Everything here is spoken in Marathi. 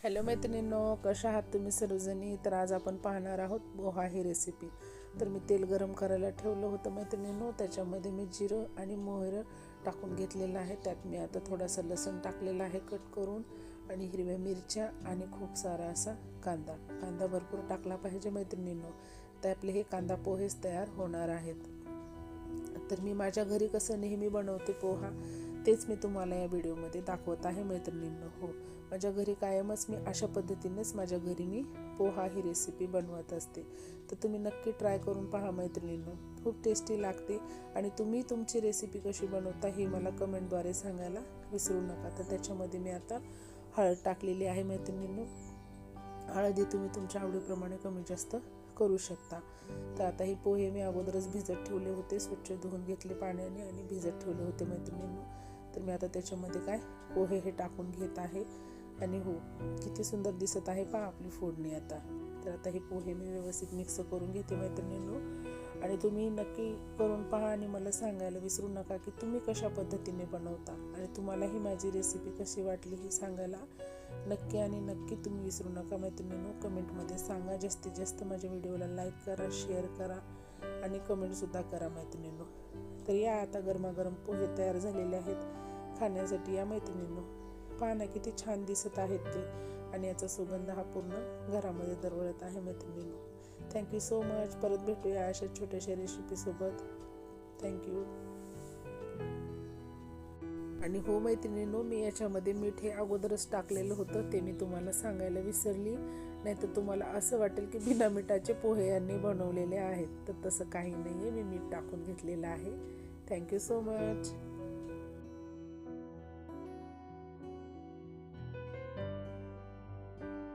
हॅलो मैत्रिणींनो, कशा आहात तुम्ही सर्वजणी. तर आज आपण पाहणार आहोत पोहा ही रेसिपी. तर मी तेल गरम करायला ठेवलं होतं मैत्रिणींनो. त्याच्यामध्ये मी जिरं आणि मोहरं टाकून घेतलेलं आहे. त्यात मी आता थोडासा लसूण टाकलेला आहे कट करून, आणि हिरव्या मिरच्या आणि खूप सारा असा कांदा भरपूर टाकला पाहिजे मैत्रिणींनो. तर आपले हे कांदा पोहेच तयार होणार आहेत. तर मी माझ्या घरी कसं नेहमी बनवते पोहा, तेच मी तुम्हाला या व्हिडिओमध्ये दाखवत आहे मैत्रिणींनो. हो, माझ्या घरी कायमच मी अशा पद्धतीनेच माझ्या घरी मी पोहा ही रेसिपी बनवत असते. तर तुम्ही नक्की ट्राय करून पहा मैत्रिणींनो, खूप टेस्टी लागते. आणि तुम्ही तुमची रेसिपी कशी बनवता हे मला कमेंटद्वारे सांगायला विसरू नका. तर त्याच्यामध्ये मी आता हळद टाकलेली आहे मैत्रिणींनो. हळदी तुम्ही तुमच्या आवडीप्रमाणे कमी जास्त करू शकता. तर आता हे पोहे मी अगोदरच भिजत ठेवले होते, स्वच्छ धुवून घेतले पाण्याने आणि भिजत ठेवले होते मैत्रिणींनो. तर मी आता त्याच्यामध्ये पोहे हे टाकून घेत आहे. आणि हो, किती सुंदर दिसत आहे पहा आपली फोडणी आता. तर आता हे पोहे मी व्यवस्थित मिक्स करून घेते मैत्रिणींनो. आणि तुम्ही नक्की करून पहा आणि मला सांगायला विसरू नका की तुम्ही कशा पद्धतीने बनवता, आणि तुम्हाला ही माझी रेसिपी कशी वाटली हे सांगायला नक्की आणि नक्की तुम्ही विसरू नका मैत्रिणींनो. कमेंटमध्ये सांगा. जास्तीत जास्त माझ्या व्हिडिओला लाईक करा, शेअर करा आणि कमेंटसुद्धा करा मैत्रिणींनो. तर या आता गरमागरम पोहे तयार झालेले आहेत खाण्यासाठी. या मैत्रिणींनो, पहा ना किती छान दिसत आहेत ते, आणि याचा सुगंध हा पूर्ण घरामध्ये दरवळत आहे मैत्रिणींनो. Thank you so much. परत भेटूया अशा छोट्याशा रेसिपीसोबत. थँक्यू. आणि हो मैत्रिणींनो, मी याच्यामध्ये मीठ हे अगोदरच टाकलेलं होतं, ते मी तुम्हाला सांगायला विसरली. नाहीतर तुम्हाला असं वाटेल की बिना मिठाचे पोहे यांनी बनवलेले आहेत. तर तसं काही नाही आहे, मी मीठ टाकून घेतलेलं आहे. Thank you so much.